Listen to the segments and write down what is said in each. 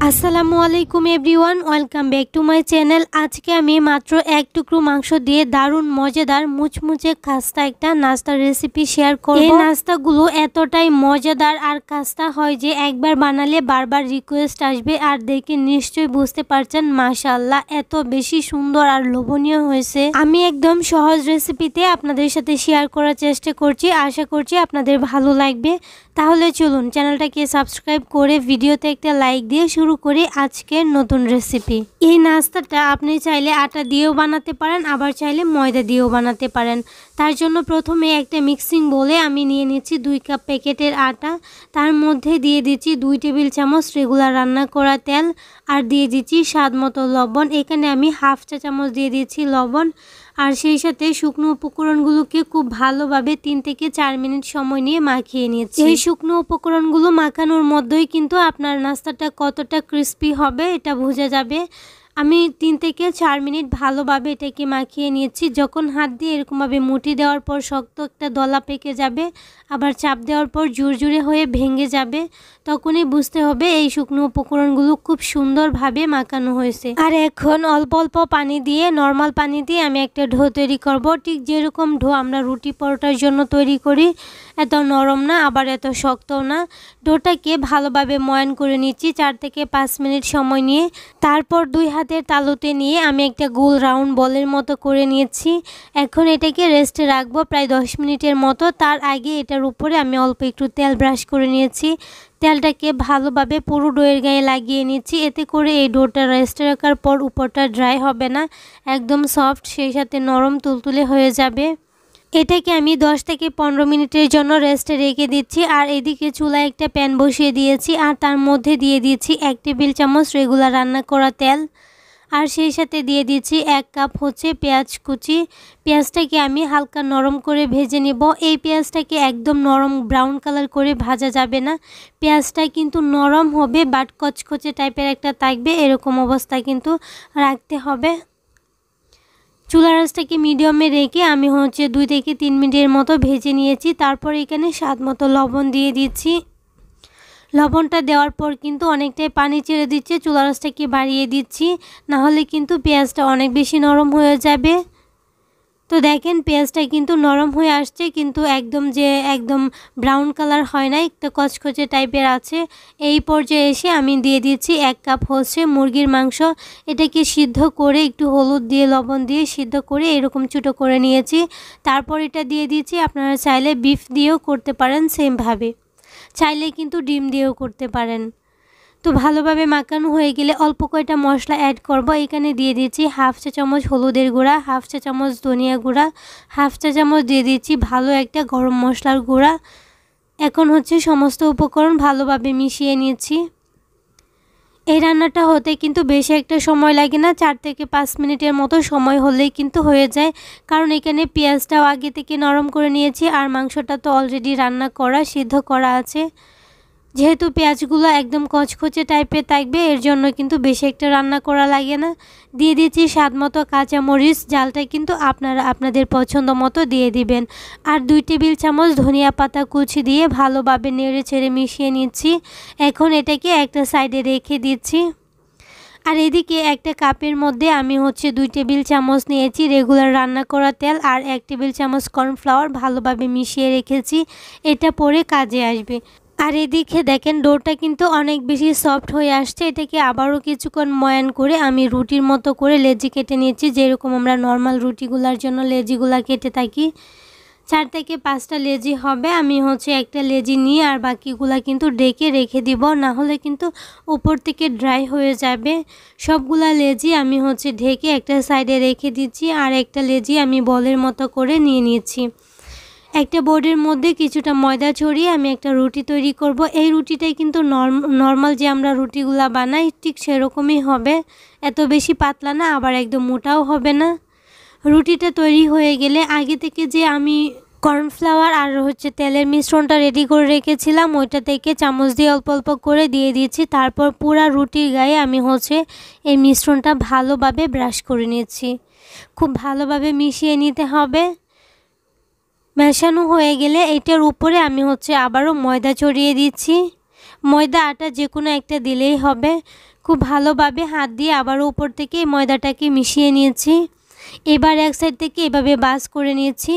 আসসালামু আলাইকুম everyone, welcome back to my channel. আজকে আমি মাত্র এক টুকরো মাংস দিয়ে দারুণ মজাদার মুচমুচে খাস্তা একটা নাস্তার রেসিপি শেয়ার করব। এই নাস্তাগুলো এতটাই মজাদার আর খাস্তা হয় যে একবার বানালে বারবার রিকোয়েস্ট আসবে। আর দেখে নিশ্চয়ই বুঝতে পারছেন মাশাআল্লাহ এত বেশি সুন্দর আর লোভনীয় হয়েছে। আমি একদম সহজ রেসিপিতে আপনাদের সাথে শেয়ার করার চেষ্টা করছি, আশা করছি আপনাদের ভালো লাগবে। তাহলে চলুন চ্যানেলটাকে সাবস্ক্রাইব করে ভিডিওতে একটা লাইক দিয়ে শুরু করি আজকের নতুন রেসিপি। এই নাস্তাটা আপনি চাইলে আটা দিয়েও বানাতে পারেন, আবার চাইলে ময়দা দিয়েও বানাতে পারেন। তার জন্য প্রথমে একটা মিক্সিং বোলে আমি নিয়ে নিচ্ছি 2 কাপ প্যাকেটের আটা। তার মধ্যে দিয়ে দিচ্ছি 2 টেবিল চামচ রেগুলার রান্না করা তেল, আর দিয়ে দিচ্ছি স্বাদ মতো লবণ। এখানে আমি হাফ চা চামচ দিয়ে দিচ্ছি লবণ, আর সেই সাথে শুকনো উপকরণগুলোকে খুব ভালোভাবে 3 থেকে 4 মিনিট সময় নিয়ে মাখিয়ে নিয়েছি। এই শুকনো উপকরণগুলো মাখানোর মধ্যেই কিন্তু আপনার নাস্তাটা কতটা ক্রিস্পি হবে এটা বোঝা যাবে। আমি 3 থেকে 4 মিনিট ভালোভাবে এটাকে মাখিয়ে নিয়েছি। যখন হাত দিয়ে এরকমভাবে মুঠি দেওয়ার পর শক্ত একটা দলা পেকে যাবে, আবার চাপ দেওয়ার পর জুরজুরে হয়ে ভেঙে যাবে, তখনই বুঝতে হবে এই শুকনো উপকরণগুলো খুব সুন্দরভাবে মাখানো হয়েছে। আর এখন অল্প অল্প পানি দিয়ে, নর্মাল পানি দিয়ে আমি একটা ডো তৈরি করব। ঠিক যেরকম ডো আমরা রুটি পরোটার জন্য তৈরি করি, এত নরম না আবার এত শক্তও না। ডোটাকে ভালোভাবে ময়ান করে নিচ্ছি 4 থেকে 5 মিনিট সময় নিয়ে। তারপর 2 হাতের তালুতে নিয়ে আমি একটা গোল রাউন্ড বলের মতো করে নিয়েছি। এখন এটাকে রেস্টে রাখবো প্রায় 10 মিনিটের মতো। তার আগে এটার উপরে আমি অল্প একটু তেল ব্রাশ করে নিয়েছি। তেলটাকে ভালোভাবে পুরো ডোয়ের গায়ে লাগিয়ে নিচ্ছি। এতে করে এই ডোটা রেস্টে রাখার পর উপরটা ড্রাই হবে না, একদম সফট, সেই সাথে নরম তুলতুলে হয়ে যাবে। এটাকে আমি 10 থেকে 15 মিনিটের জন্য রেস্টে রেখে দিচ্ছি। আর এদিকে চুলায় একটা প্যান বসিয়ে দিয়েছি, আর তার মধ্যে দিয়ে দিচ্ছি 1 টেবিল চামচ রেগুলার রান্না করা তেল, আর সেই সাথে দিয়ে দিচ্ছি 1 কাপ পেঁয়াজ কুচি। পেঁয়াজটাকে আমি হালকা নরম করে ভেজে নেব। এই পেঁয়াজটাকে একদম নরম ব্রাউন কালার করে ভাজা যাবে না, পেঁয়াজটা কিন্তু নরম হবে বাট কচকচে টাইপের একটা থাকবে, এরকম অবস্থা কিন্তু রাখতে হবে। চুলার আঁচটাকে মিডিয়ামে রেখে আমি 2 থেকে 3 মিনিটের মতো ভেজে নিয়েছি। তারপর এখানে স্বাদ মতো লবণ দিয়ে দিচ্ছি। লবণটা দেওয়ার পর কিন্তু অনেকটাই পানি ছেড়ে দিচ্ছে, চুলার আঁচটাকে বাড়িয়ে দিচ্ছি, না হলে কিন্তু পেঁয়াজটা অনেক বেশি নরম হয়ে যাবে। তো দেখেন পেঁয়াজটা কিন্তু নরম হয়ে আসছে, কিন্তু একদম ব্রাউন কালার হয় না, একটু কচকচে টাইপের আছে। এই পর্যায়ে এসে আমি দিয়ে দিচ্ছি 1 কাপ মুরগির মাংস। এটাকে সিদ্ধ করে একটু হলুদ দিয়ে লবণ দিয়ে সিদ্ধ করে এরকম ছোটো করে নিয়েছি। তারপর এটা দিয়ে দিচ্ছি। আপনারা চাইলে বিফ দিয়েও করতে পারেন, সেমভাবে চাইলে কিন্তু ডিম দিয়েও করতে পারেন। তো ভালোভাবে মাখানো হয়ে গেলে অল্প কয়টা মশলা অ্যাড করব। এখানে দিয়ে দিচ্ছি হাফ চা চামচ হলুদের গুঁড়া, হাফ চা চামচ ধনিয়া গুঁড়া, হাফ চা চামচ দিয়ে দিচ্ছি ভালো একটা গরম মশলার গুঁড়া। এখন সমস্ত উপকরণ ভালোভাবে মিশিয়ে নিচ্ছি। এই রান্নাটা হতে কিন্তু বেশি একটা সময় লাগে না, 4 থেকে 5 মিনিটের মতো সময় হলেই কিন্তু হয়ে যায়। কারণ এখানে পেঁয়াজটাও আগে থেকে নরম করে নিয়েছি, আর মাংসটা তো অলরেডি রান্না করা, সিদ্ধ করা আছে। যেহেতু পেঁয়াজগুলো একদম কচকচে টাইপের থাকবে, এর জন্য কিন্তু বেশি একটা রান্না করা লাগে না। দিয়ে দিচ্ছি স্বাদ মতো কাঁচামরিচ, জালটা কিন্তু আপনারা আপনাদের পছন্দ মতো দিয়ে দিবেন। আর 2 টেবিল চামচ ধনিয়া পাতা কুচি দিয়ে ভালোভাবে নেড়ে ছেড়ে মিশিয়ে নিচ্ছি। এখন এটাকে একটা সাইডে রেখে দিচ্ছি। আর এদিকে একটা কাপের মধ্যে আমি 2 টেবিল চামচ নিয়েছি রেগুলার রান্না করা তেল, আর 1 টেবিল চামচ কর্নফ্লাওয়ার ভালোভাবে মিশিয়ে রেখেছি, এটা পরে কাজে আসবে। আর এদিকে দেখেন ডোটা কিন্তু অনেক বেশি সফট হয়ে আসছে। এটাকে আবারও কিছুক্ষণ ময়ান করে আমি রুটির মতো করে লেচি কেটে নিয়েছি, যেরকম আমরা নর্মাল রুটিগুলার জন্য লেজিগুলা কেটে থাকি। 4 থেকে 5টা লেজি হবে। আমি একটা লেজি নিয়ে আর বাকিগুলা কিন্তু ডেকে রেখে দিব, না হলে কিন্তু উপর থেকে ড্রাই হয়ে যাবে। সবগুলা লেজি আমি ঢেকে একটা সাইডে রেখে দিচ্ছি, আর একটা লেজি আমি বলের মতো করে নিয়ে নিয়েছি। একটা বোর্ডের মধ্যে কিছুটা ময়দা ছড়িয়ে আমি একটা রুটি তৈরি করব। এই রুটিটাই কিন্তু নর্মাল যে আমরা রুটিগুলা বানাই ঠিক সেরকমই হবে, এত বেশি পাতলা না আবার একদম মোটাও হবে না। রুটিটা তৈরি হয়ে গেলে আগে থেকে যে আমি কর্নফ্লাওয়ার আর তেলের মিশ্রণটা রেডি করে রেখেছিলাম, ওইটা থেকে চামচ দিয়ে অল্প অল্প করে দিয়ে দিয়েছি। তারপর পুরা রুটির গায়ে আমি এই মিশ্রণটা ভালোভাবে ব্রাশ করে নিয়েছি। খুব ভালোভাবে মিশিয়ে নিতে হবে। মেশানো হয়ে গেলে এটার উপরে আমি আবারও ময়দা ছড়িয়ে দিচ্ছি। ময়দা আটা যে কোনো একটা দিলেই হবে। খুব ভালোভাবে হাত দিয়ে আবারও উপর থেকে এই ময়দাটাকে মিশিয়ে নিয়েছি। এবার এক সাইড থেকে এভাবে বাস করে নিয়েছি।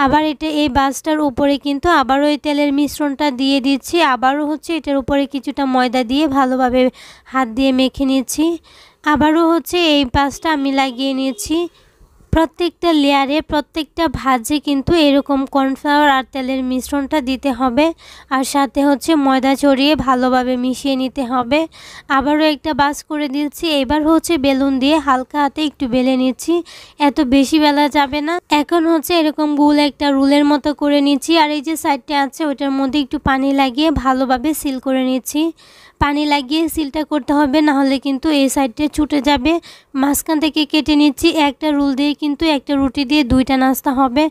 আবার এই বাসটার উপরে কিন্তু আবারও এই তেলের মিশ্রণটা দিয়ে দিচ্ছি। আবারও এটার উপরে কিছুটা ময়দা দিয়ে ভালোভাবে হাত দিয়ে মেখে নিয়েছি। আবারও এই বাসটা আমি লাগিয়ে নিয়েছি। প্রত্যেকটা লেয়ারে প্রত্যেকটা ভাজে কিন্তু এরকম কর্নফ্লাওয়ার আর তেলের মিশ্রণটা দিতে হবে, আর সাথে ময়দা ছড়িয়ে ভালোভাবে মিশিয়ে নিতে হবে। আবারও একটা বাস করে দিচ্ছি। এবার বেলুন দিয়ে হালকা হাতে একটু বেলে নিচ্ছি, এত বেশি বেলা যাবে না। এখন এরকম গোল একটা রুলের মতো করে নিচ্ছি, আর এই যে সাইডটা আছে ওটার মধ্যে একটু পানি লাগিয়ে ভালোভাবে সিল করে নিচ্ছি। পানি লাগিয়ে সিলটা করতে হবে, না হলে কিন্তু এই সাইডটা ছুটে যাবে। মাঝখান থেকে কেটে নিচ্ছি। একটা রুল দিয়ে কিন্তু একটা রুটি দিয়ে দুইটা নাস্তা হবে।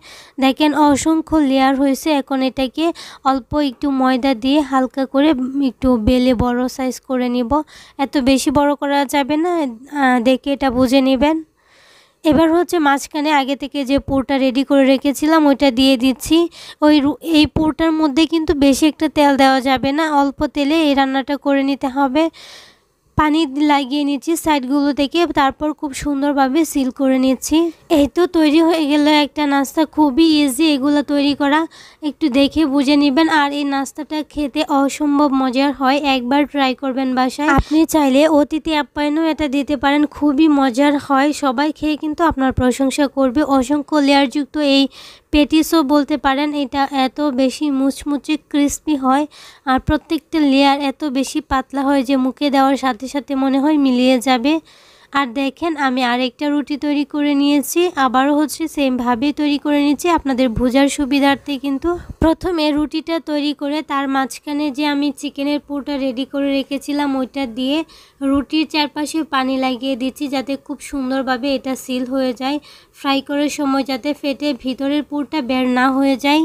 দেখেন অসংখ্য লেয়ার হয়েছে। এখন এটাকে অল্প একটু ময়দা দিয়ে হালকা করে একটু বেলে বড় সাইজ করে নিব। এত বেশি বড় করা যাবে না, দেখে এটা বুঝে নেবেন। এবার মাঝখানে আগে থেকে যে পুরটা রেডি করে রেখেছিলাম ওইটা দিয়ে দিচ্ছি। এই পুরটার মধ্যে কিন্তু বেশি একটা তেল দেওয়া যাবে না, অল্প তেলে এই রান্নাটা করে নিতে হবে। পানি লাগিয়ে নিচ্ছি সাইডগুলো থেকে, তারপর খুব সুন্দরভাবে সিল করে নিচ্ছি। এই তো তৈরি হয়ে গেল একটা নাস্তা। খুবই ইজি এগুলো তৈরি করা, একটু দেখে বুঝে নেবেন। আর এই নাস্তাটা খেতে অসম্ভব মজার হয়, একবার ট্রাই করবেন বাসায়। আপনি চাইলে অতিথি আপ্যায়নও এটা দিতে পারেন, খুবই মজার হয়। সবাই খেয়ে কিন্তু আপনার প্রশংসা করবে। অসংখ্য লেয়ারযুক্ত এই পেটিসও বলতে পারেন। এটা এত বেশি মুচমুচে ক্রিস্পি হয়, আর প্রত্যেকটা লেয়ার এত বেশি পাতলা হয় যে মুখে দেওয়ার সাথে সাথে মনে হয় মিলিয়ে যাবে। আর দেখেন আমি আরেকটা রুটি তৈরি করে নিয়েছি, আবারও সেমভাবেই তৈরি করে নিচ্ছি আপনাদের বোঝার সুবিধার্থে। কিন্তু প্রথমে রুটিটা তৈরি করে তার মাঝখানে যে আমি চিকেনের পুরটা রেডি করে রেখেছিলাম ওইটা দিয়ে রুটির চারপাশে পানি লাগিয়ে দিচ্ছি, যাতে খুব সুন্দরভাবে এটা সিল হয়ে যায়। ফ্রাই করার সময় যাতে ফেটে ভিতরের পুরটা বের না হয়ে যায়।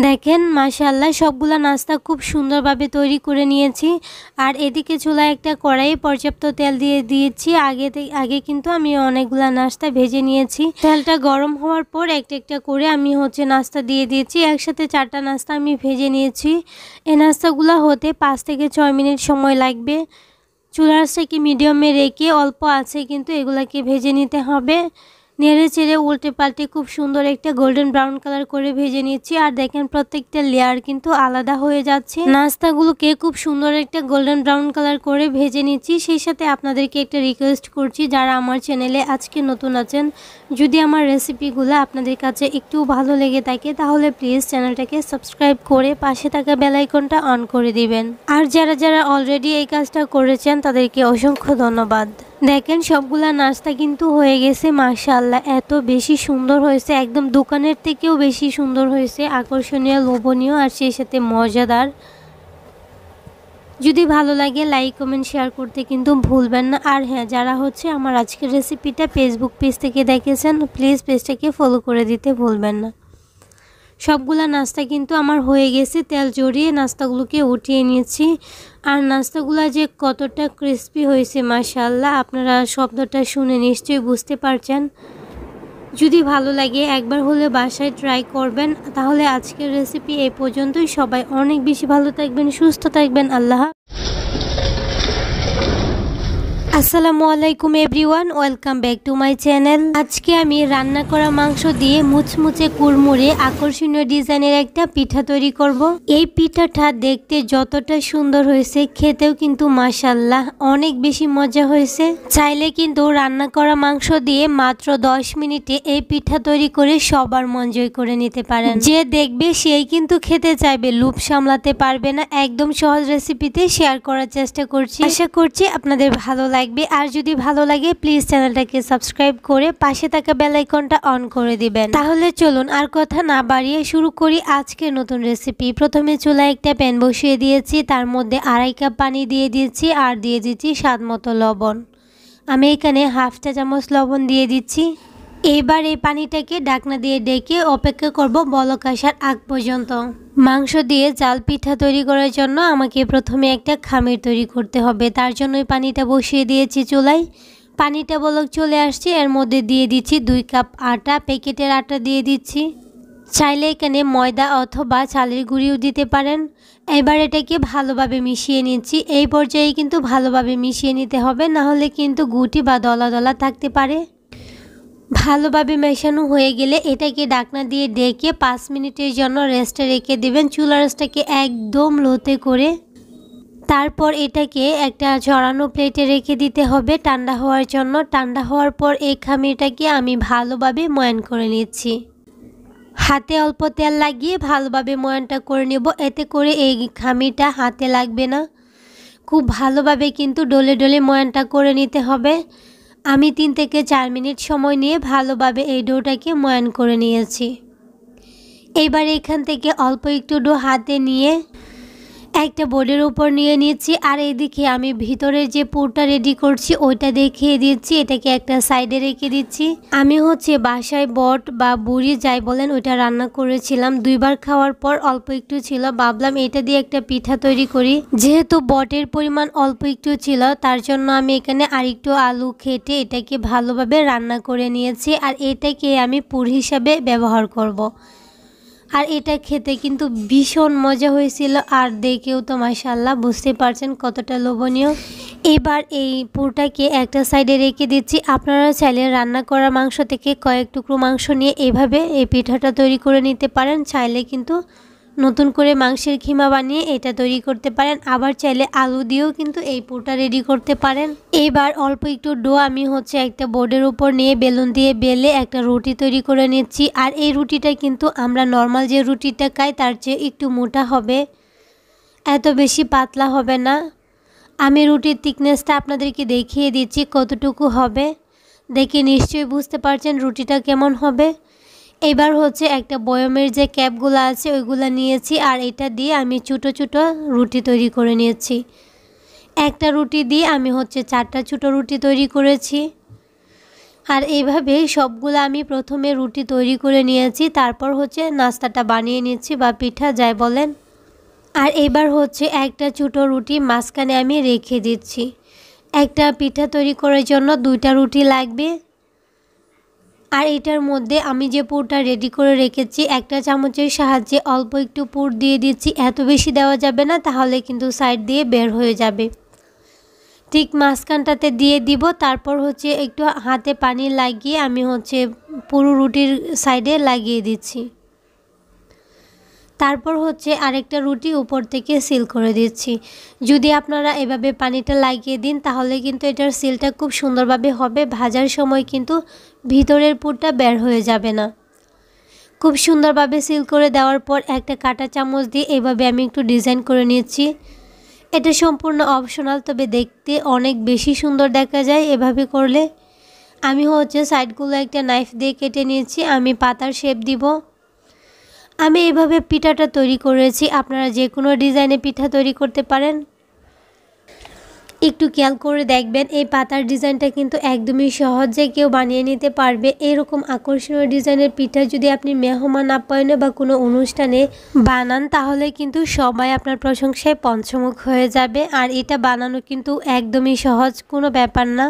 দেখেন মাশাআল্লাহ সবগুলা নাস্তা খুব সুন্দরভাবে তৈরি করে নিয়েছি। আর এদিকে চুলায় একটা কড়াইয়ে পর্যাপ্ত তেল দিয়ে দিয়েছি। আগে কিন্তু আমি অনেকগুলা নাস্তা ভেজে নিয়েছি। তেলটা গরম হওয়ার পর একটা একটা করে আমি নাস্তা দিয়ে দিয়েছি। একসাথে 4টা নাস্তা আমি ভেজে নিয়েছি। এই নাস্তাগুলো হতে 5 থেকে 6 মিনিট সময় লাগবে। চুলার আঁচটাকে মিডিয়ামে রেখে অল্প আছে কিন্তু এগুলাকে ভেজে নিতে হবে। নেড়ে চেড়ে উল্টে পাল্টে খুব সুন্দর একটা গোল্ডেন ব্রাউন কালার করে ভেজে নিচ্ছি। আর দেখেন প্রত্যেকটা লেয়ার কিন্তু আলাদা হয়ে যাচ্ছে। নাস্তাগুলোকে খুব সুন্দর একটা গোল্ডেন ব্রাউন কালার করে ভেজে নিচ্ছি। সেই সাথে আপনাদেরকে একটা রিকোয়েস্ট করছি, যারা আমার চ্যানেলে আজকে নতুন আছেন, যদি আমার রেসিপিগুলো আপনাদের কাছে একটু ভালো লেগে থাকে তাহলে প্লিজ চ্যানেলটাকে সাবস্ক্রাইব করে পাশে থাকা বেল আইকনটা অন করে দিবেন। আর যারা অলরেডি এই কাজটা করেছেন তাদেরকে অসংখ্য ধন্যবাদ। দেখেন সবগুলা নাস্তা কিন্তু হয়ে গেছে। মাশাআল্লাহ এত বেশি সুন্দর হয়েছে, একদম দোকানের থেকেও বেশি সুন্দর হয়েছে, আকর্ষণীয়, লোভনীয় আর সেই সাথে মজাদার। যদি ভালো লাগে লাইক কমেন্ট শেয়ার করতে কিন্তু ভুলবেন না। আর হ্যাঁ, যারা আমার আজকের রেসিপিটা ফেসবুক পেজ থেকে দেখেছেন প্লিজ পেজটাকে ফলো করে দিতে ভুলবেন না। সবগুলা নাস্তা কিন্তু আমার হয়ে গেছে। তেল জড়িয়ে নাস্তাগুলোকে উঠিয়ে নিয়েছি। আর নাস্তাগুলো যে কতটা ক্রিস্পি হয়েছে মাশাআল্লাহ, আপনারা শব্দটা শুনে নিশ্চয়ই বুঝতে পারছেন। যদি ভালো লাগে একবার হলে বাসায় ট্রাই করবেন। তাহলে আজকের রেসিপি এই পর্যন্তই। সবাই অনেক বেশি ভালো থাকবেন, সুস্থ থাকবেন। আল্লাহ। আসসালামু আলাইকুম everyone, welcome back to my channel. আজকে আমি রান্না করা মাংস দিয়ে মুচমুচে কুড়মুড়ে আকর্ষণীয় ডিজাইনের একটা পিঠা তৈরি করব। এই পিঠাটা দেখতে যতটা সুন্দর হয়েছে খেতেও কিন্তু মাশাআল্লাহ অনেক বেশি মজা হয়েছে। চাইলে কিন্তু রান্না করা মাংস দিয়ে মাত্র 10 মিনিটে এই পিঠা তৈরি করে সবার মন জয় করে নিতে পারেন। যে দেখবে সেই কিন্তু খেতে চাইবে, লোভ সামলাতে পারবে না। একদম সহজ রেসিপিতে শেয়ার করার চেষ্টা করছি। আশা করছি আপনাদের ভালো লাগবে। আর যদি ভালো লাগে প্লিজ চ্যানেলটাকে সাবস্ক্রাইব করে পাশে থাকা বেল আইকনটা অন করে দিবেন। তাহলে চলুন আর কথা না বাড়িয়ে শুরু করি আজকের নতুন রেসিপি। প্রথমে চুলায় একটা প্যান বসিয়ে দিয়েছি, তার মধ্যে 2.5 কাপ পানি দিয়ে দিয়েছি আর দিয়ে দিচ্ছি স্বাদ মতো লবণ। আমি এখানে 1/2 চা চামচ লবণ দিয়ে দিচ্ছি। এবার এই পানিটাকে ঢাকনা দিয়ে ডেকে অপেক্ষা করব বলক আসার আগ পর্যন্ত। মাংস দিয়ে জাল পিঠা তৈরি করার জন্য আমাকে প্রথমে একটা খামির তৈরি করতে হবে। তার জন্য পানিটা বসিয়ে দিয়েছি চুলায়। পানিটা বলক চলে আসছে, এর মধ্যে দিয়ে দিচ্ছি 2 কাপ আটা। প্যাকেটের আটা দিয়ে দিচ্ছি। চাইলে এখানে ময়দা অথবা চালের গুঁড়িও দিতে পারেন। এবার এটাকে ভালোভাবে মিশিয়ে নিচ্ছি। এই পর্যায়ে কিন্তু ভালোভাবে মিশিয়ে নিতে হবে, না হলে কিন্তু গুটি বা দলা দলা থাকতে পারে। ভালোভাবে মেশানো হয়ে গেলে এটাকে ঢাকনা দিয়ে ঢেকে 5 মিনিটের জন্য রেস্টে রেখে দেবেন। চুলা রাসটাকে একদম লোতে করে। তারপর এটাকে একটা ছড়ানো প্লেটে রেখে দিতে হবে ঠান্ডা হওয়ার জন্য। ঠান্ডা হওয়ার পর এই খামিরটাকে আমি ভালোভাবে ময়ান করে নিচ্ছি। হাতে অল্প তেল লাগিয়ে ভালোভাবে ময়ানটা করে নেব, এতে করে এই খামিরটা হাতে লাগবে না। খুব ভালোভাবে কিন্তু ডলে ডলে ময়ানটা করে নিতে হবে। আমি 3 থেকে 4 মিনিট সময় নিয়ে ভালোভাবে এই ডোটাকে ময়ান করে নিয়েছি। এবার এখান থেকে অল্প একটু ডো হাতে নিয়ে একটা বোর্ডের উপর নিয়ে নিচ্ছি। আর এইদিকে আমি ভিতরের যে পুরটা রেডি করছি ওইটা দেখিয়ে দিচ্ছি। এটাকে একটা সাইডে রেখে দিচ্ছি। আমি বাসায় বট বা বুড়ি যাই বলেন ওইটা রান্না করেছিলাম। 2 বার খাওয়ার পর অল্প একটু ছিল, ভাবলাম এটা দিয়ে একটা পিঠা তৈরি করি। যেহেতু বটের পরিমাণ অল্প একটু ছিল, তার জন্য আমি এখানে আরেকটু আলু কেটে এটাকে ভালোভাবে রান্না করে নিয়েছি। আর এটাকে আমি পুর হিসাবে ব্যবহার করব। আর এটা খেতে কিন্তু ভীষণ মজা হয়েছিল, আর দেখেও তো মাশাআল্লাহ বুঝতে পারছেন কতটা লোভনীয়। এবার এই পুরটাকে একটা সাইডে রেখে দিচ্ছি। আপনারা চাইলে রান্না করা মাংস থেকে কয়েক টুকরো মাংস নিয়ে এভাবে এই পিঠাটা তৈরি করে নিতে পারেন। চাইলে কিন্তু নতুন করে মাংসের খিমা বানিয়ে এটা তৈরি করতে পারেন। আবার চাইলে আলু দিয়েও কিন্তু এই পুরটা রেডি করতে পারেন। এবার অল্প একটু ডো আমি একটা বোর্ডের উপর নিয়ে বেলুন দিয়ে বেলে একটা রুটি তৈরি করে নিচ্ছি। আর এই রুটিটা কিন্তু আমরা নর্মাল যে রুটিটা খাই তার চেয়ে একটু মোটা হবে, এত বেশি পাতলা হবে না। আমি রুটির থিকনেসটা আপনাদেরকে দেখিয়ে দিচ্ছি কতটুকু হবে, দেখে নিশ্চয়ই বুঝতে পারছেন রুটিটা কেমন হবে। এবার একটা বয়মের যে ক্যাপগুলো আছে ওইগুলো নিয়েছি, আর এটা দিয়ে আমি ছোটো ছোটো রুটি তৈরি করে নিয়েছি। একটা রুটি দিয়ে আমি 4টা ছোটো রুটি তৈরি করেছি। আর এইভাবে সবগুলো আমি প্রথমে রুটি তৈরি করে নিয়েছি, তারপর নাস্তাটা বানিয়ে নিচ্ছি বা পিঠা যাই বলেন। আর এবার একটা ছোটো রুটি মাঝখানে আমি রেখে দিচ্ছি। একটা পিঠা তৈরি করার জন্য 2টা রুটি লাগবে। আর এটার মধ্যে আমি যে পুরটা রেডি করে রেখেছি একটা চামচের সাহায্যে অল্প একটু পুর দিয়ে দিচ্ছি। এত বেশি দেওয়া যাবে না, তাহলে কিন্তু সাইড দিয়ে বের হয়ে যাবে। ঠিক মাঝখানটাতে দিয়ে দিব। তারপর একটু হাতে পানি লাগিয়ে আমি পুরো রুটির সাইডে লাগিয়ে দিচ্ছি। তারপর আরেকটা রুটি উপর থেকে সিল করে দিচ্ছি। যদি আপনারা এভাবে পানিটা লাগিয়ে দিন তাহলে কিন্তু এটার সিলটা খুব সুন্দরভাবে হবে। ভাজার সময় কিন্তু ভিতরের পুরটা বের হয়ে যাবে না। খুব সুন্দরভাবে সিল করে দেওয়ার পর একটা কাঁটা চামচ দিয়ে এভাবে আমি একটু ডিজাইন করে নিচ্ছি। এটা সম্পূর্ণ অপশনাল, তবে দেখতে অনেক বেশি সুন্দর দেখা যায় এভাবে করলে। আমি সাইডগুলো একটা নাইফ দিয়ে কেটে নিয়েছি। আমি পাতার শেপ দিব। আমি এভাবে পিঠাটা তৈরি করেছি। আপনারা যে কোনো ডিজাইনে পিঠা তৈরি করতে পারেন। একটু খেয়াল করে দেখবেন এই পাতার ডিজাইনটা কিন্তু একদমই সহজে কেউ বানিয়ে নিতে পারবে। এরকম আকর্ষণীয় ডিজাইনের পিঠা যদি আপনি মেহমান আপ্যায়নে বা কোনো অনুষ্ঠানে বানান তাহলে কিন্তু সবাই আপনার প্রশংসায় পঞ্চমুখ হয়ে যাবে। আর এটা বানানো কিন্তু একদমই সহজ কোনো ব্যাপার না।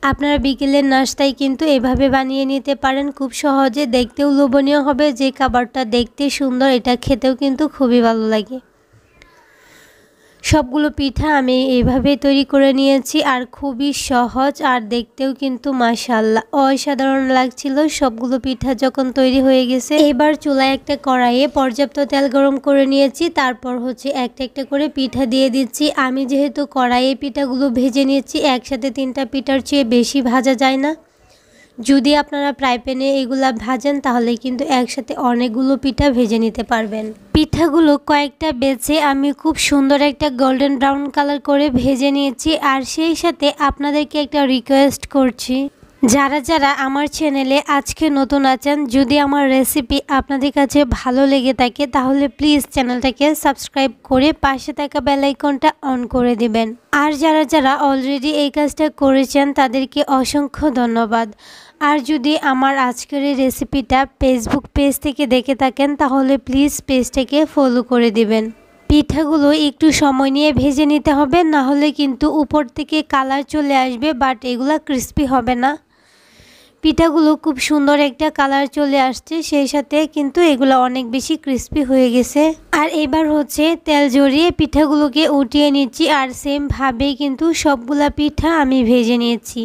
আপনারা বিকেলের নাস্তায় কিন্তু এভাবে বানিয়ে নিতে পারেন খুব সহজে। দেখতেও লোভনীয় হবে, যে খাবারটা দেখতে সুন্দর এটা খেতেও কিন্তু খুবই ভালো লাগে। সবগুলো পিঠা আমি এইভাবে তৈরি করে নিয়েছি, আর খুবই সহজ আর দেখতেও কিন্তু মাশাআল্লাহ অসাধারণ লাগছিল সবগুলো পিঠা যখন তৈরি হয়ে গেছে। এবার চুলায় একটা কড়াইয়ে পর্যাপ্ত তেল গরম করে নিয়েছি। তারপর একটা একটা করে পিঠা দিয়ে দিচ্ছি। আমি যেহেতু কড়াইয়ে পিঠাগুলো ভেজে নিয়েছি, একসাথে 3টা পিঠার চেয়ে বেশি ভাজা যায় না। যদি আপনারা ফ্রাই প্যানে এগুলা ভাজেন তাহলে কিন্তু একসাথে অনেকগুলো পিঠা ভেজে নিতে পারবেন। পিঠাগুলো কয়েকটা বেছে আমি খুব সুন্দর একটা গোল্ডেন ব্রাউন কালার করে ভেজে নিয়েছি। আর সেই সাথে আপনাদেরকে একটা রিকোয়েস্ট করছি, যারা যারা আমার চ্যানেলে আজকে নতুন আছেন, যদি আমার রেসিপি আপনাদের কাছে ভালো লেগে থাকে তাহলে প্লিজ চ্যানেলটাকে সাবস্ক্রাইব করে পাশে থাকা বেল আইকনটা অন করে দিবেন। আর যারা যারা অলরেডি এই কাজটা করেছেন তাদেরকে অসংখ্য ধন্যবাদ। আর যদি আমার আজকের এই রেসিপিটা ফেসবুক পেজ থেকে দেখে থাকেন তাহলে প্লিজ পেজটাকে ফলো করে দিবেন। পিঠাগুলো একটু সময় নিয়ে ভেজে নিতে হবে, না হলে কিন্তু উপর থেকে কালার চলে আসবে, বাট এগুলা ক্রিস্পি হবে না। পিঠাগুলো খুব সুন্দর একটা কালার চলে আসছে, সেই সাথে কিন্তু এগুলো অনেক বেশি ক্রিস্পি হয়ে গেছে। আর এবার হচ্ছে তেল জড়িয়ে পিঠাগুলোকে উঠিয়ে নিচ্ছি, আর সেম ভাবেই কিন্তু সবগুলা পিঠা আমি ভেজে নিয়েছি।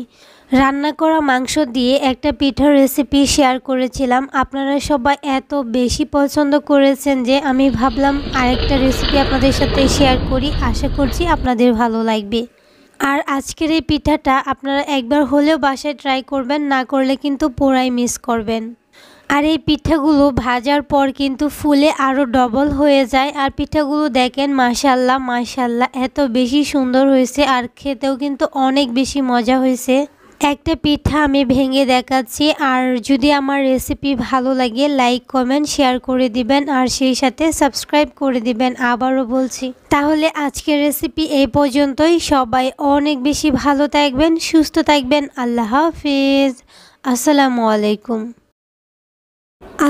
রান্না করা মাংস দিয়ে একটা পিঠার রেসিপি শেয়ার করেছিলাম, আপনারা সবাই এত বেশি পছন্দ করেছেন যে আমি ভাবলাম আরেকটা রেসিপি আপনাদের সাথে শেয়ার করি। আশা করছি আপনাদের ভালো লাগবে। আর আজকের এই পিঠাটা আপনারা একবার হলেও বাসায় ট্রাই করবেন, না করলে কিন্তু পুরাই মিস করবেন। আর এই পিঠাগুলো ভাজার পর কিন্তু ফুলে আরও ডবল হয়ে যায়। আর পিঠাগুলো দেখেন মাশাল্লাহ মাশাল্লাহ এত বেশি সুন্দর হয়েছে, আর খেতেও কিন্তু অনেক বেশি মজা হয়েছে। একটা পিঠা আমি ভেঙে দেখাচ্ছি, আর যদি আমার রেসিপি ভালো লাগে লাইক কমেন্ট শেয়ার করে দিবেন, আর সেই সাথে সাবস্ক্রাইব করে দিবেন। আবারও বলছি, তাহলে আজকের রেসিপি এই পর্যন্তই। সবাই অনেক বেশি ভালো থাকবেন, সুস্থ থাকবেন। আল্লাহ হাফিজ। আসসালামু আলাইকুম।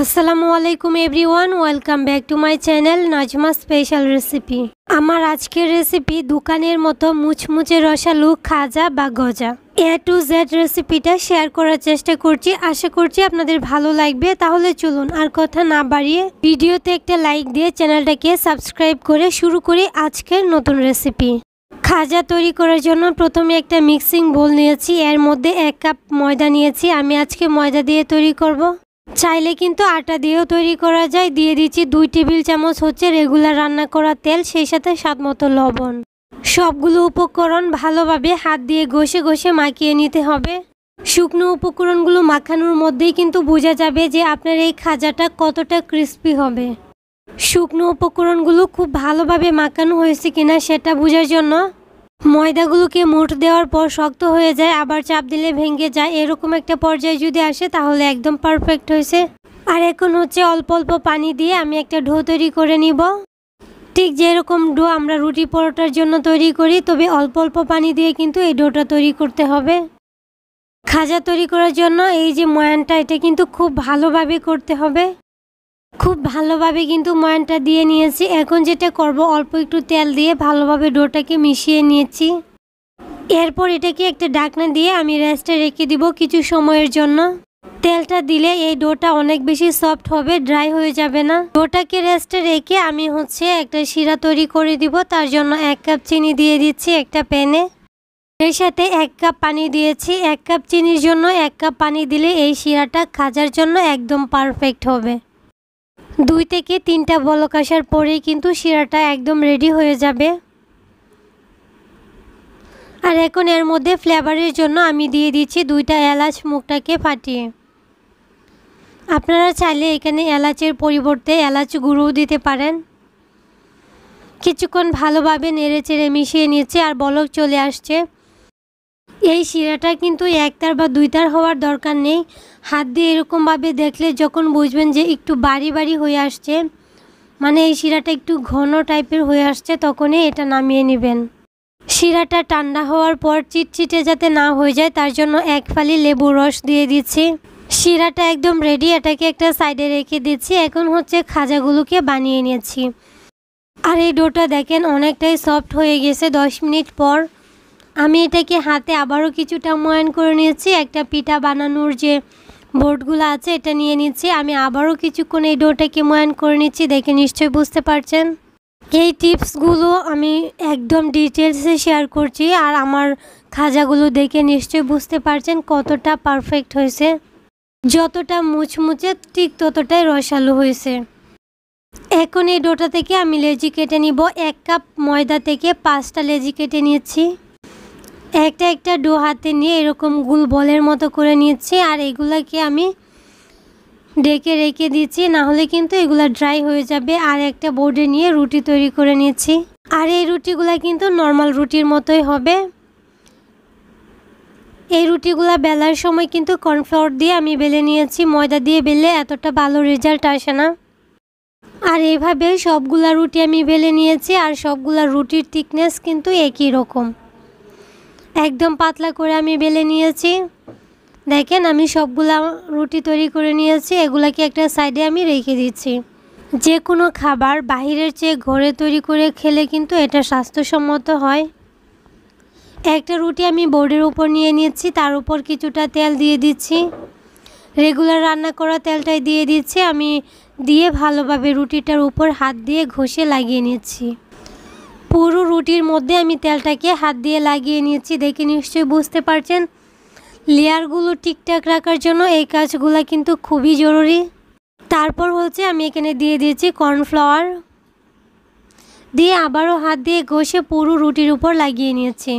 আসসালামু আলাইকুম everyone, welcome back to my channel Najma special recipe. আমার আজকের রেসিপি দোকানের মতো মুচমুচে রসালো খাজা বা গজা। A to Z রেসিপিটা শেয়ার করার চেষ্টা করছি, আশা করছি আপনাদের ভালো লাগবে। তাহলে চলুন আর কথা না বাড়িয়ে ভিডিওতে একটা লাইক দিয়ে চ্যানেলটাকে সাবস্ক্রাইব করে শুরু করি আজকের নতুন রেসিপি। খাজা তৈরি করার জন্য প্রথমে একটা মিক্সিং বোল নিয়েছি, এর মধ্যে 1 কাপ ময়দা নিয়েছি। আমি আজকে ময়দা দিয়ে তৈরি করব, চাইলে কিন্তু আটা দিয়েও তৈরি করা যায়। দিয়ে দিচ্ছি 2 টেবিল চামচ হচ্ছে রেগুলার রান্না করা তেল, সেই সাথে স্বাদ মতো লবণ। সবগুলো উপকরণ ভালোভাবে হাত দিয়ে ঘষে ঘষে মাখিয়ে নিতে হবে। শুকনো উপকরণগুলো মাখানোর মধ্যেই কিন্তু বোঝা যাবে যে আপনার এই খাজাটা কতটা ক্রিস্পি হবে। শুকনো উপকরণগুলো খুব ভালোভাবে মাখানো হয়েছে কিনা সেটা বোঝার জন্য ময়দাগুলোকে মুঠ দেওয়ার পর শক্ত হয়ে যায়, আবার চাপ দিলে ভেঙে যায়। এরকম একটা পর্যায়ে যদি আসে তাহলে একদম পারফেক্ট হয়েছে। আর এখন হচ্ছে অল্প অল্প পানি দিয়ে আমি একটা ডো তৈরি করে নিব। ঠিক যেরকম ডো আমরা রুটি পরোটার জন্য তৈরি করি, তবে অল্প অল্প পানি দিয়ে কিন্তু এই ডোটা তৈরি করতে হবে। খাজা তৈরি করার জন্য এই যে ময়ানটা, এটা কিন্তু খুব ভালোভাবে করতে হবে। খুব ভালোভাবে কিন্তু ময়ানটা দিয়ে নিয়েছি। এখন যেটা করব, অল্প একটু তেল দিয়ে ভালোভাবে ডোটাকে মিশিয়ে নিয়েছি। এরপর এটাকে একটা ঢাকনা দিয়ে আমি রেস্টে রেখে দিব কিছু সময়ের জন্য। তেলটা দিলে এই ডোটা অনেক বেশি সফট হবে, ড্রাই হয়ে যাবে না। ডোটাকে রেস্টে রেখে আমি হচ্ছে একটা শিরা তৈরি করে দিব। তার জন্য 1 কাপ চিনি দিয়ে দিচ্ছি একটা প্যানে, এর সাথে 1 কাপ পানি দিয়েছি। 1 কাপ চিনির জন্য 1 কাপ পানি দিলে এই শিরাটা খাজার জন্য একদম পারফেক্ট হবে। 2 থেকে 3টা বলক আসার পরেই কিন্তু শিরাটা একদম রেডি হয়ে যাবে। আর এখন এর মধ্যে ফ্লেভারের জন্য আমি দিয়ে দিচ্ছি 2টা এলাচ মুখটাকে ফাটিয়ে। আপনারা চাইলে এখানে এলাচের পরিবর্তে এলাচ গুঁড়োও দিতে পারেন। কিছুক্ষণ ভালোভাবে নেড়ে চেড়ে মিশিয়ে নিচ্ছে, আর বলক চলে আসছে। এই শিরাটা কিন্তু 1 তার বা 2 তার হওয়ার দরকার নেই। হাত দিয়ে এরকমভাবে দেখলে যখন বুঝবেন যে একটু বাড়ি বাড়ি হয়ে আসছে, মানে এই শিরাটা একটু ঘন টাইপের হয়ে আসছে, তখনই এটা নামিয়ে নেবেন। শিরাটা ঠান্ডা হওয়ার পর চিটচিটে যাতে না হয়ে যায় তার জন্য 1 ফালি লেবুর রস দিয়ে দিচ্ছি। শিরাটা একদম রেডি, এটাকে একটা সাইডে রেখে দিচ্ছি। এখন হচ্ছে খাজাগুলোকে বানিয়ে নিয়েছি। আর এই ডোটা দেখেন অনেকটাই সফট হয়ে গেছে। 10 মিনিট পর আমি এটাকে হাতে আবারও কিছুটা ময়ান করে নিয়েছি। একটা পিঠা বানানোর যে বোর্ডগুলো আছে এটা নিয়ে নিচ্ছি। আমি আবারও কিছুক্ষণ এই ডোটাকে ময়ান করে নিচ্ছি, দেখে নিশ্চয়ই বুঝতে পারছেন। এই টিপসগুলো আমি একদম ডিটেলসে শেয়ার করছি, আর আমার খাজাগুলো দেখে নিশ্চয়ই বুঝতে পারছেন কতটা পারফেক্ট হয়েছে। যতটা মুচমুচে ঠিক ততটাই রসালো হয়েছে। এখন এই ডোটা থেকে আমি লেচি কেটে নিব। 1 কাপ ময়দা থেকে 5টা লেচি কেটে নিচ্ছি। একটা একটা ডো হাতে নিয়ে এরকম গোল বলের মতো করে নিচ্ছি, আর এগুলাকে আমি ঢেকে রেখে দিচ্ছি, না হলে কিন্তু এগুলা ড্রাই হয়ে যাবে। আর একটা বোর্ডে নিয়ে রুটি তৈরি করে নিচ্ছি। আর এই রুটিগুলা কিন্তু নর্মাল রুটির মতোই হবে। এই রুটিগুলা বেলার সময় কিন্তু কর্নফ্লাওয়ার দিয়ে আমি বেলে নিয়েছি, ময়দা দিয়ে বেলে এতটা ভালো রেজাল্ট আসে না। আর এইভাবে সবগুলা রুটি আমি বেলে নিয়েছি, আর সবগুলা রুটির থিকনেস কিন্তু একই রকম, একদম পাতলা করে আমি বেলে নিয়েছি। দেখেন আমি সবগুলা রুটি তৈরি করে নিয়েছি, এগুলাকে একটা সাইডে আমি রেখে দিচ্ছি। যে কোনো খাবার বাহিরের চেয়ে ঘরে তৈরি করে খেলে কিন্তু এটা স্বাস্থ্যসম্মত হয়। একটা রুটি আমি বোর্ডের উপর নিয়ে নিচ্ছি, তার উপর কিছুটা তেল দিয়ে দিচ্ছি। রেগুলার রান্না করা তেলটাই দিয়ে দিচ্ছি। আমি দিয়ে ভালোভাবে রুটিটার উপর হাত দিয়ে ঘষে লাগিয়ে নিচ্ছি। পুরো রুটির মধ্যে আমি তেলটাকে হাত দিয়ে লাগিয়ে নিচ্ছি। দেখে নিশ্চয়ই বুঝতে পারছেন লেয়ারগুলো ঠিকঠাক রাখার জন্য এই কাজগুলো কিন্তু খুবই জরুরি। তারপর হচ্ছে আমি এখানে দিয়ে দিয়েছি কর্নফ্লাওয়ার, দিয়ে আবারও হাত দিয়ে ঘষে পুরো রুটির উপর লাগিয়ে নিয়েছি।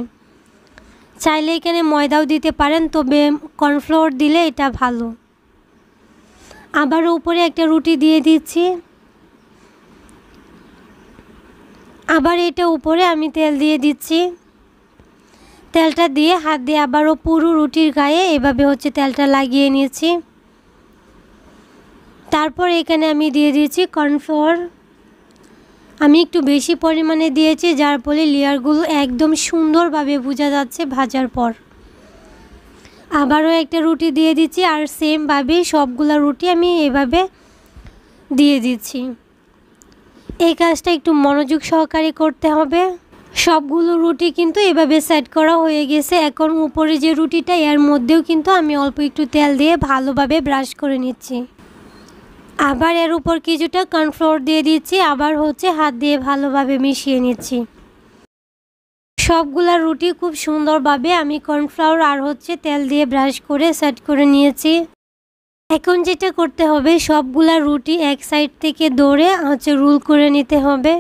চাইলে এখানে ময়দাও দিতে পারেন, তবে কর্নফ্লাওয়ার দিলে এটা ভালো। আবারও উপরে একটা রুটি দিয়ে দিচ্ছি। আবার এটা উপরে আমি তেল দিয়ে দিচ্ছি। তেলটা দিয়ে হাত দিয়ে আবারও পুরো রুটির গায়ে এভাবে হচ্ছে তেলটা লাগিয়ে নিয়েছি। তারপর এখানে আমি দিয়ে দিয়েছি কর্নফ্লাওয়ার। আমি একটু বেশি পরিমাণে দিয়েছি, যার ফলে লেয়ারগুলো একদম সুন্দরভাবে বোঝা যাচ্ছে ভাজার পর। আবারও একটা রুটি দিয়ে দিচ্ছি আর সেমভাবে সবগুলা রুটি আমি এভাবে দিয়ে দিচ্ছি। এই কাজটা একটু মনোযোগ সহকারে করতে হবে। সবগুলো রুটি কিন্তু এভাবে সেট করা হয়ে গেছে। এখন উপরে যে রুটিটা এর মধ্যেও কিন্তু আমি অল্প একটু তেল দিয়ে ভালোভাবে ব্রাশ করে নিচ্ছি। আবার এর উপর কিছুটা কর্নফ্লাওয়ার দিয়ে দিচ্ছি। আবার হচ্ছে হাত দিয়ে ভালোভাবে মিশিয়ে নিচ্ছি। সবগুলা রুটি খুব সুন্দরভাবে আমি কর্নফ্লাওয়ার আর হচ্ছে তেল দিয়ে ব্রাশ করে সেট করে নিয়েছি। এখন যেটা করতে হবে, সবগুলা রুটি এক সাইড থেকে ধরে হচ্ছে রোল করে নিতে হবে।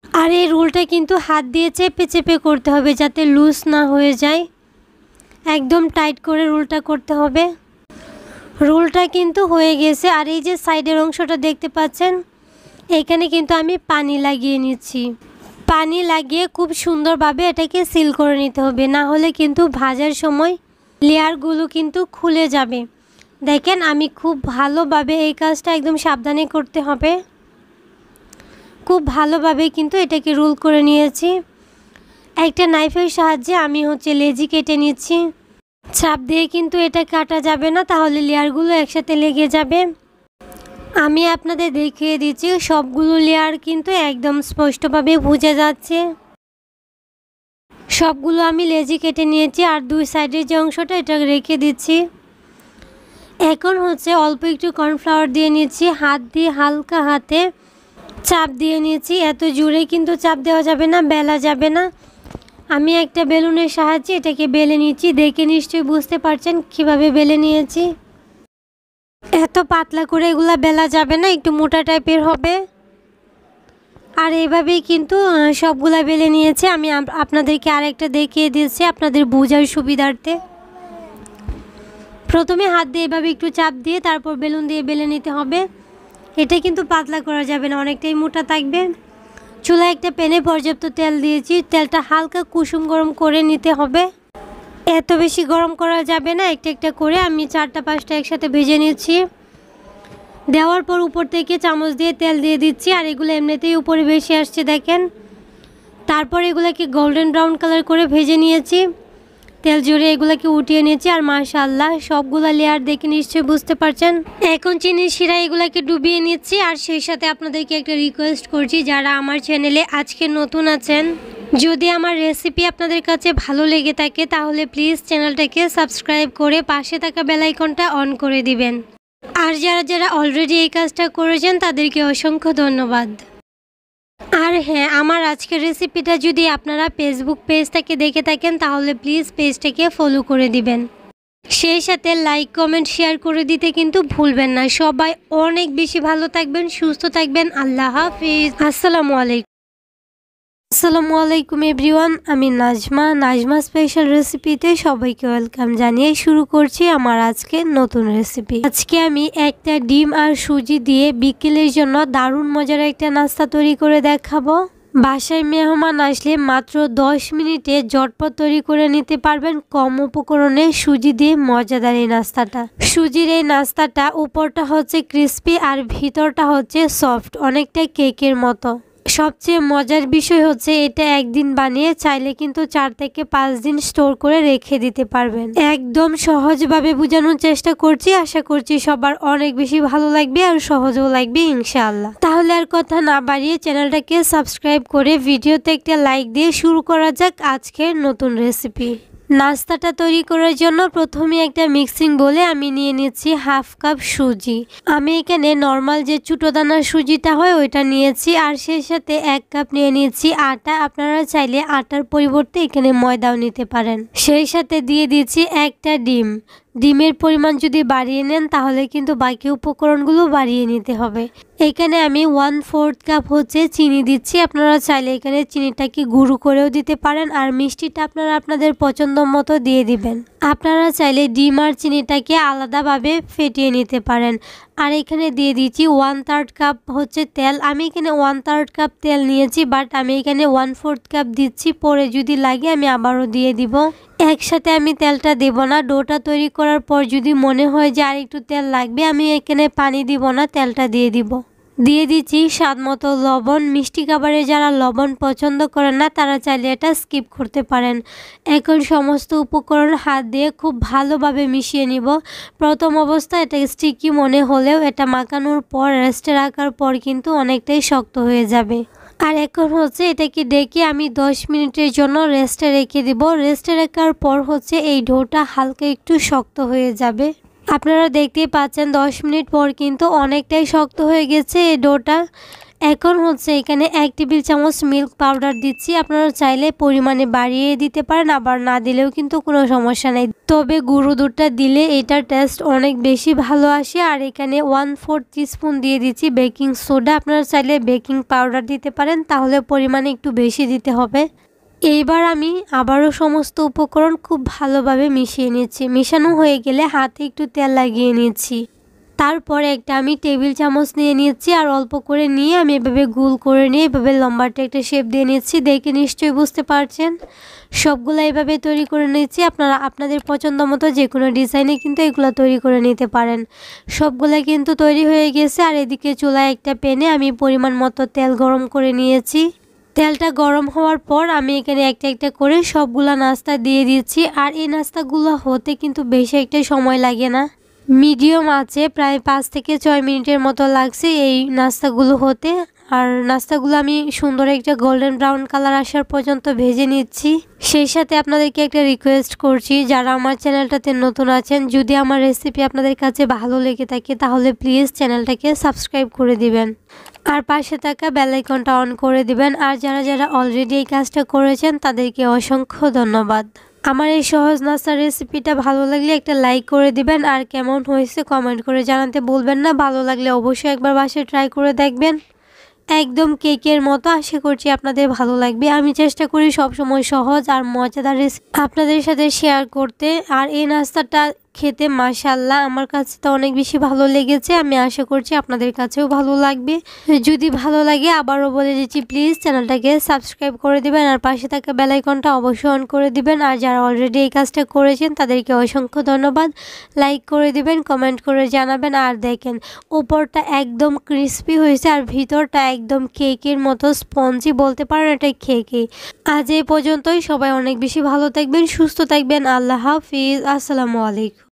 আর এই রোলটা কিন্তু হাত দিয়ে চেপে চেপে করতে হবে, যাতে লুজ না হয়ে যায়। একদম টাইট করে রোলটা করতে হবে। রোলটা কিন্তু হয়ে গেছে। আর এই যে সাইডের অংশটা দেখতে পাচ্ছেন, এখানে কিন্তু আমি পানি লাগিয়ে নিচ্ছি। পানি লাগিয়ে খুব সুন্দরভাবে এটাকে সিল করে নিতে হবে, না হলে কিন্তু ভাজার সময় লেয়ারগুলো কিন্তু খুলে যাবে। দেখেন আমি খুব ভালোভাবে এই কাজটা একদম সাবধানে করতে হবে। খুব ভালোভাবে কিন্তু এটাকে রোল করে নিয়েছি। একটা নাইফের সাহায্যে আমি হচ্ছে লেজি কেটে নিচ্ছি। চাপ দিয়ে কিন্তু এটা কাটা যাবে না, তাহলে লেয়ারগুলো একসাথে লেগে যাবে। আমি আপনাদের দেখিয়ে দিচ্ছি, সবগুলো লেয়ার কিন্তু একদম স্পষ্টভাবে বোঝা যাচ্ছে। সবগুলো আমি লেজি কেটে নিয়েছি আর দুই সাইডের যে অংশটা এটা রেখে দিচ্ছি। এখন হচ্ছে অল্প একটু কর্নফ্লাওয়ার দিয়ে নিচ্ছি। হাত দিয়ে হালকা হাতে চাপ দিয়ে নিচ্ছি। এত জোরে কিন্তু চাপ দেওয়া যাবে না, বেলা যাবে না। আমি একটা বেলুনের সাহায্যে এটাকে বেলে নিচ্ছি। দেখে নিশ্চয়ই বুঝতে পারছেন কিভাবে বেলে নিয়েছি। এত পাতলা করে এগুলা বেলা যাবে না, একটু মোটা টাইপের হবে। আর এইভাবেই কিন্তু সবগুলা বেলে নিয়েছি। আমি আপনাদেরকে আরেকটা দেখিয়ে দিচ্ছি আপনাদের বোঝার সুবিধার্থে। প্রথমে হাত দিয়ে এভাবে একটু চাপ দিয়ে তারপর বেলুন দিয়ে বেলে নিতে হবে। এটা কিন্তু পাতলা করা যাবে না, অনেকটাই মোটা থাকবে। চুলায় একটা প্যানে পর্যাপ্ত তেল দিয়েছি। তেলটা হালকা কুসুম গরম করে নিতে হবে, এত বেশি গরম করা যাবে না। একটা একটা করে আমি 4টা 5টা একসাথে ভেজে নিচ্ছি। দেওয়ার পর উপর থেকে চামচ দিয়ে তেল দিয়ে দিচ্ছি। আর এগুলো এমনিতেই উপরে বেশি আসছে দেখেন। তারপর এগুলোকে গোল্ডেন ব্রাউন কালার করে ভেজে নিয়েছি। তেল জড়িয়ে এগুলোকে উঠিয়ে নিয়েছি। আর মাশাআল্লাহ সবগুলা লেয়ার দেখে নিশ্চয়ই বুঝতে পারছেন। এখন চিনির শিরা এগুলোকে ডুবিয়ে নিচ্ছি। আর সেই সাথে আপনাদেরকে একটা রিকোয়েস্ট করছি, যারা আমার চ্যানেলে আজকে নতুন আছেন, যদি আমার রেসিপি আপনাদের কাছে ভালো লেগে থাকে তাহলে প্লিজ চ্যানেলটাকে সাবস্ক্রাইব করে পাশে থাকা বেল আইকনটা অন করে দিবেন। আর যারা যারা অলরেডি এই কাজটা করেছেন তাদেরকে অসংখ্য ধন্যবাদ। আর হ্যাঁ, আমার আজকের রেসিপিটা যদি আপনারা ফেসবুক পেজ থেকে দেখে থাকেন তাহলে প্লিজ পেজটাকে ফলো করে দিবেন। সেই সাথে লাইক কমেন্ট শেয়ার করে দিতে কিন্তু ভুলবেন না। সবাই অনেক বেশি ভালো থাকবেন, সুস্থ থাকবেন। আল্লাহ হাফিজ। আসসালামু আলাইকুম এভরিওয়ান। আমি নাজমা স্পেশাল রেসিপিতে সবাইকে ওয়েলকাম জানিয়ে শুরু করছি আমার আজকে নতুন রেসিপি। আজকে আমি একটা ডিম আর সুজি দিয়ে বিকেলের জন্য দারুণ মজার একটা নাস্তা তৈরি করে দেখাবো। বাসায় মেহমান আসলে মাত্র 10 মিনিটে ঝটপট তৈরি করে নিতে পারবেন কম উপকরণে সুজি দিয়ে মজাদার এই নাস্তাটা। সুজির এই নাস্তাটা উপরটা হচ্ছে ক্রিস্পি আর ভিতরটা হচ্ছে সফট, অনেকটা কেকের মতো। সবচেয়ে মজার বিষয় হচ্ছে এটা একদিন বানিয়ে চাইলে কিন্তু 4 থেকে 5 দিন স্টোর করে রেখে দিতে পারবেন। একদম সহজভাবে বোঝানোর চেষ্টা করছি, আশা করছি সবার অনেক বেশি ভালো লাগবে আর সহজও লাগবে ইনশাআল্লাহ। তাহলে আর কথা না বাড়িয়ে চ্যানেলটাকে সাবস্ক্রাইব করে ভিডিওতে একটা লাইক দিয়ে শুরু করা যাক আজকের নতুন রেসিপি। নাস্তাটা তৈরি করার জন্য প্রথমে একটা মিক্সিং বলে আমি নিয়ে নিচ্ছি হাফ কাপ সুজি। আমি এখানে নর্মাল যে ছোটো দানার সুজিটা হয় ওইটা নিয়েছি, আর সেই সাথে 1 কাপ নিয়ে নিয়েছি আটা। আপনারা চাইলে আটার পরিবর্তে এখানে ময়দাও নিতে পারেন। সেই সাথে দিয়ে দিচ্ছি একটা ডিম। ডিমের পরিমাণ যদি বাড়িয়ে নেন তাহলে কিন্তু বাকি উপকরণগুলো বাড়িয়ে নিতে হবে। এখানে আমি 1/4 কাপ হচ্ছে চিনি দিচ্ছি। আপনারা চাইলে এখানে চিনিটাকে গুঁড়ো করেও দিতে পারেন, আর মিষ্টিটা আপনারা আপনাদের পছন্দ মতো দিয়ে দিবেন। আপনারা চাইলে ডিম আর চিনিটাকে আলাদাভাবে ফেটিয়ে নিতে পারেন। আর এখানে দিয়ে দিচ্ছি 1/3 কাপ হচ্ছে তেল। আমি এখানে 1/3 কাপ তেল নিয়েছি, বাট আমি এখানে 1/4 কাপ দিচ্ছি। পরে যদি লাগে আমি আবারও দিয়ে দিব। একসাথে আমি তেলটা দেব না। ডোটা তৈরি করার পর যদি মনে হয় যে আর একটু তেল লাগবে, আমি এখানে পানি দিব না, তেলটা দিয়ে দিব। দিয়ে দিচ্ছি স্বাদ মতো লবণ। মিষ্টি খাবারে যারা লবণ পছন্দ করেন না তারা চাইলে এটা স্কিপ করতে পারেন। এখন সমস্ত উপকরণ হাত দিয়ে খুব ভালোভাবে মিশিয়ে নিব। প্রথম অবস্থায় এটা স্টিকি মনে হলেও এটা মাখানোর পর রেস্টে রাখার পর কিন্তু অনেকটাই শক্ত হয়ে যাবে। আর এখন হচ্ছে এটাকে ডেকে আমি 10 মিনিটের জন্য রেস্টে রেখে দিব। রেস্টে রাখার পর হচ্ছে এই ডোটা হালকা একটু শক্ত হয়ে যাবে। আপনারা দেখতেই পাচ্ছেন 10 মিনিট পর কিন্তু অনেকটাই শক্ত হয়ে গেছে এই ডোটা। এখন হচ্ছে এখানে 1 টেবিল চামচ মিল্ক পাউডার দিচ্ছি। আপনারা চাইলে পরিমাণে বাড়িয়ে দিতে পারেন, আবার না দিলেও কিন্তু কোনো সমস্যা নেই। তবে গুঁড়ো দুধটা দিলে এটার টেস্ট অনেক বেশি ভালো আসে। আর এখানে 1/4 টিস্পুন দিয়ে দিচ্ছি বেকিং সোডা। আপনারা চাইলে বেকিং পাউডার দিতে পারেন, তাহলে পরিমাণে একটু বেশি দিতে হবে। এইবার আমি আবারও সমস্ত উপকরণ খুব ভালোভাবে মিশিয়ে নিচ্ছি। মেশানো হয়ে গেলে হাতে একটু তেল লাগিয়ে নিচ্ছি। তারপরে একটা আমি টেবিল চামচ নিয়ে নিচ্ছি, আর অল্প করে নিয়ে আমি এভাবে গোল করে নিয়ে এভাবে লম্বাটে একটা শেপ দিয়ে নিচ্ছি। দেখে নিশ্চয়ই বুঝতে পারছেন। সবগুলো এইভাবে তৈরি করে নিচ্ছি। আপনারা আপনাদের পছন্দ মতো যে কোনো ডিজাইনে কিন্তু এগুলো তৈরি করে নিতে পারেন। সবগুলো কিন্তু তৈরি হয়ে গেছে। আর এদিকে চুলায় একটা প্যানে আমি পরিমাণ মতো তেল গরম করে নিয়েছি। তেলটা গরম হওয়ার পর আমি এখানে একটা একটা করে সবগুলা নাস্তা দিয়ে দিচ্ছি। আর এই নাস্তাগুলো হতে কিন্তু বেশি একটা সময় লাগে না। মিডিয়াম আছে প্রায় 5 থেকে 6 মিনিটের মতো লাগছে এই নাস্তাগুলো হতে। আর নাস্তাগুলো আমি সুন্দর একটা গোল্ডেন ব্রাউন কালার আসার পর্যন্ত ভেজে নিচ্ছি। সেই সাথে আপনাদেরকে একটা রিকোয়েস্ট করছি, যারা আমার চ্যানেলটাতে নতুন আছেন, যদি আমার রেসিপি আপনাদের কাছে ভালো লেগে থাকে তাহলে প্লিজ চ্যানেলটাকে সাবস্ক্রাইব করে দিবেন, আর পাশে থাকা বেল আইকনটা অন করে দিবেন। আর যারা যারা অলরেডি এই কাজটা করেছেন তাদেরকে অসংখ্য ধন্যবাদ। আমার এই সহজ নাস্তার রেসিপিটা ভালো লাগলে একটা লাইক করে দিবেন, আর কেমন হয়েছে কমেন্ট করে জানাতে ভুলবেন না। ভালো লাগলে অবশ্যই একবার বাসায় ট্রাই করে দেখবেন। একদম কেকের মতো। আশা করছি আপনাদের ভালো লাগবে। আমি চেষ্টা করি সবসময় সহজ আর মজাদার রেসিপি আপনাদের সাথে শেয়ার করতে। আর এই নাস্তাটা খেতে মাশাআল্লাহ আমার কাছে তো অনেক বেশি ভালো লেগেছে। আমি আশা করছি আপনাদের কাছেও ভালো লাগবে। যদি ভালো লাগে আবারও বলে দিচ্ছি, প্লিজ চ্যানেলটাকে সাবস্ক্রাইব করে দিবেন, আর পাশে থাকা বেল আইকনটা অবশ্যই অন করে দিবেন। আর যারা অলরেডি এই কাজটা করেছেন তাদেরকে অসংখ্য ধন্যবাদ। লাইক করে দিবেন, কমেন্ট করে জানাবেন। আর দেখেন উপরটা একদম ক্রিস্পি হয়েছে আর ভিতরটা একদম কেকের মতো স্পঞ্জি, বলতে পারেন এটা কেকই। আজ এই পর্যন্তই। সবাই অনেক বেশি ভালো থাকবেন, সুস্থ থাকবেন। আল্লাহ হাফিজ। আসসালামু আলাইকুম।